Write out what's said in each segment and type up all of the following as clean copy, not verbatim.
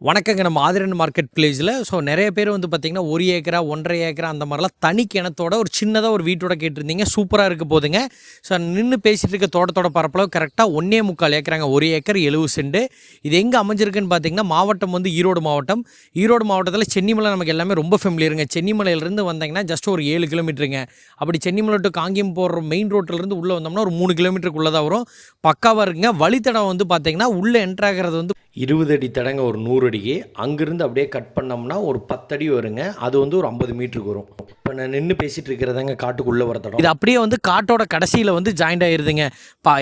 வணக்கங்க. நம்ம ஆதிரன் மார்க்கெட் பிளேஸில் நிறைய பேர் பார்த்தீங்கன்னா 1 ஏக்கரா 1.5 ஏக்கரா அந்த மாதிரிலாம் தனி கிணத்தோட ஒரு சின்னதாக ஒரு வீட்டோட கேட்டிருந்தீங்க. சூப்பராக இருக்க போதுங்க. நின்று பேசிகிட்டு இருக்க தோட்டத்தோட பரப்பளவு கரெக்டாக 1.25 ஏக்கராங்க. 1 ஏக்கர் 70 சென்ட். இது எங்கே அமைஞ்சிருக்குன்னு பார்த்தீங்கன்னா மாவட்டம் ஈரோடு மாவட்டம். ஈரோடு மாவட்டத்தில் சென்னிமலை நமக்கு எல்லாமே ரொம்ப ஃபெமிலியருங்க. சென்னிமலையிலேருந்து வந்தீங்கன்னா ஜஸ்ட் ஒரு 7 கிலோமீட்டருங்க. அப்படி சென்னிமலை டு காங்கேயம் போகிற மெயின் ரோட்டிலேருந்து உள்ளே வந்தோம்னா ஒரு 3 கிலோமீட்டருக்குள்ளே தான் வரும். பக்காவாக இருக்குங்க. வழித்தடம் பார்த்தீங்கன்னா உள்ளே என்ட்ராகிறது 20 அடி தடங்க, ஒரு 100 அடிக்கு. அங்கேருந்து அப்படியே கட் பண்ணோம்னா ஒரு 10 அடி வருங்க. அது ஒரு 50 மீட்டருக்கு வரும். இப்போ நான் நின்று பேசிகிட்டு இருக்கிறதாங்க காட்டுக்குள்ளே வர தடம். இது அப்படியே காட்டோட கடைசியில் ஜாயிண்ட் ஆகிருதுங்க.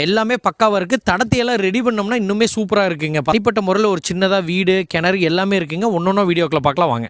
எல்லாமே பக்காவாக இருக்குது. தடத்தையெல்லாம் ரெடி பண்ணோம்னா இன்னுமே சூப்பராக இருக்குங்க. தனிப்பட்ட முறையில் ஒரு சின்னதாக வீடு கிணறு எல்லாமே இருக்குங்க. ஒன்றொன்னா வீடியோக்களை பார்க்கலாம் வாங்க.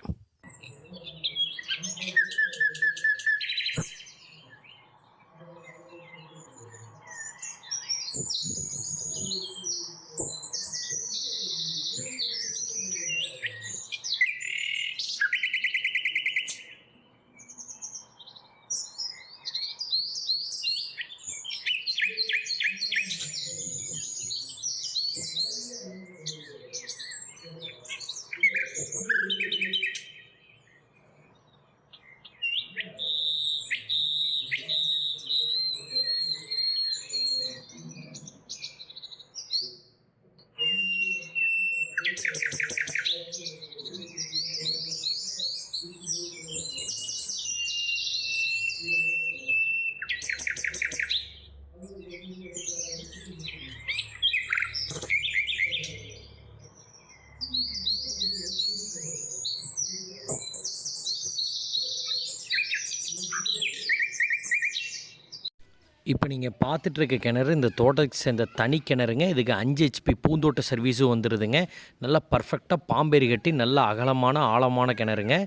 இப்போ நீங்கள் பார்த்துட்ருக்க கிணறு இந்த தோட்டத்துக்கு சேர்ந்த தனி கிணறுங்க. இதுக்கு 5 HP பூந்தோட்ட சர்வீஸும் வந்துடுதுங்க. நல்லா பர்ஃபெக்டாக பாம்பேரி கட்டி நல்ல அகலமான ஆழமான கிணறுங்க.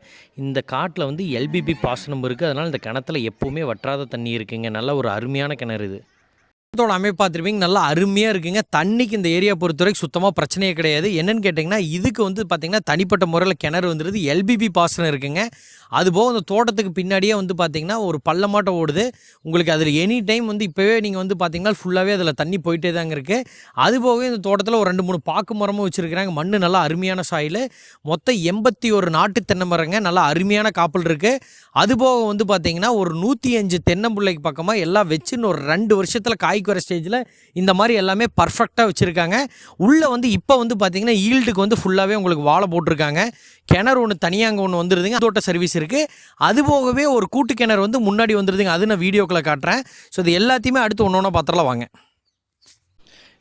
இந்த காட்டில் LBB பாசனம் இருக்குது. அதனால் இந்த கிணத்துல எப்போவுமே வற்றாத தண்ணி இருக்குங்க. நல்ல ஒரு அருமையான கிணறு இது. தோட அமைப்பு பார்த்துருப்பீங்க. நல்லா அருமையாக இருக்குங்க. தண்ணிக்கு இந்த ஏரியா பொறுத்தவரைக்கும் சுத்தமாக பிரச்சனையே கிடையாது. என்னென்னு கேட்டிங்கன்னா இதுக்கு பார்த்திங்கன்னா தனிப்பட்ட முறையில் கிணறு வந்துடுது. LBB பாசனம் இருக்குங்க. அதுபோக அந்த தோட்டத்துக்கு பின்னாடியே பார்த்திங்கன்னா ஒரு பள்ளமாட்டம் ஓடுது. உங்களுக்கு அதில் எனி டைம் இப்போவே நீங்கள் பார்த்திங்கன்னா ஃபுல்லாகவே அதில் தண்ணி போயிட்டே தாங்க இருக்குது. அதுபோக இந்த தோட்டத்தில் ஒரு 2-3 பாக்கு மரமும் வச்சுருக்கிறாங்க. மண் நல்லா அருமையான சாயில். மொத்தம் 81 நாட்டு தென்னை மரங்க. நல்லா அருமையான காப்பல் இருக்குது. அதுபோக பார்த்திங்கன்னா ஒரு 105 தென்னம்பிள்ளைக்கு பக்கமாக எல்லாம் வச்சுன்னு ஒரு 2 வருஷத்தில் காய் வர ஸ்டேஜில் இந்த மாதிரி எல்லாமே பர்ஃபெக்டாக வச்சுருக்காங்க. உள்ளே இப்போ பார்த்தீங்கன்னா ஈல்டுக்கு ஃபுல்லாகவே உங்களுக்கு வாழை போட்டிருக்காங்க. கிணறு ஒன்று தனியாக அங்கே ஒன்று வந்துடுதுங்க. தோட்ட சர்வீஸ் இருக்குது. அது போகவே ஒரு கூட்டு கிணறு முன்னாடி வந்துடுதுங்க. அது நான் வீடியோக்களை காட்டுறேன். இது எல்லாத்தையுமே அடுத்து ஒன்று ஒன்றா பார்த்துலாம் வாங்க.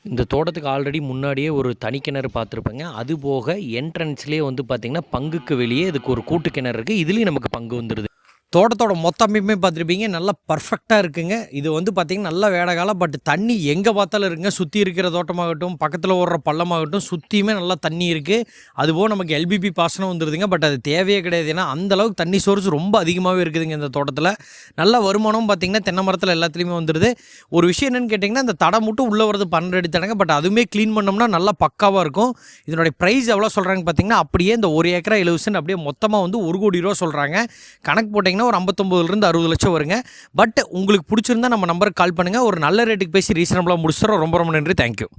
இந்த தோட்டத்துக்கு ஆல்ரெடி முன்னாடியே ஒரு தனி கிணறு பார்த்துருப்பேங்க. அது போக என்ட்ரன்ஸ்லேயே பார்த்திங்கன்னா பங்குக்கு வெளியே இதுக்கு ஒரு கூட்டு கிணறு இருக்குது. இதுலேயும் நமக்கு பங்கு வந்துடுது. தோட்டத்தோட மொத்த அமைப்புமே பார்த்துருப்பீங்க. நல்லா பர்ஃபெக்டாக இருக்குங்க. இது பார்த்திங்கன்னா நல்ல வேடகாலம். பட் தண்ணி எங்கே பார்த்தாலும் இருக்குங்க. சுற்றி இருக்கிற தோட்டமாகட்டும் பக்கத்தில் ஓடுற பள்ளமாகட்டும் சுற்றியுமே நல்லா தண்ணி இருக்குது. அதுபோக நமக்கு LBB பாசனம் வந்துடுதுங்க. பட் அது தேவையே கிடையாது. ஏன்னா அந்தளவுக்கு தண்ணி சோர்ஸ் ரொம்ப அதிகமாகவே இருக்குதுங்க இந்த தோட்டத்தில். நல்ல வருமானம் பார்த்திங்கன்னா தென்னை மரத்தில் எல்லாத்துலேயுமே வந்துடுது. ஒரு விஷயம் என்னென்னு கேட்டிங்கன்னா இந்த தடம் மட்டும் உள்ளே வரது 12 அடி தடங்க. பட் அதுவுமே க்ளீன் பண்ணோம்னா நல்லா பக்காவாக இருக்கும். இதனுடைய ப்ரைஸ் எவ்வளோ சொல்கிறாங்க பார்த்திங்கன்னா அப்படியே இந்த 1 ஏக்கரா 70 சென்ட் அப்படியே மொத்தமாக 1 கோடி ரூபா சொல்கிறாங்க. கணக்கு போட்டிங்கன்னா ஒரு 59 60 லட்சம் வருங்க. பட் உங்களுக்கு பிடிச்சிருந்தா நம்ம நம்பருக்கு கால் பண்ணுங்கள். ஒரு நல்ல ரேட்டுக்கு பேசி ரீசனபிளாக முடிச்சிடுறோம். ரொம்ப ரொம்ப நன்றி. தேங்க்யூ.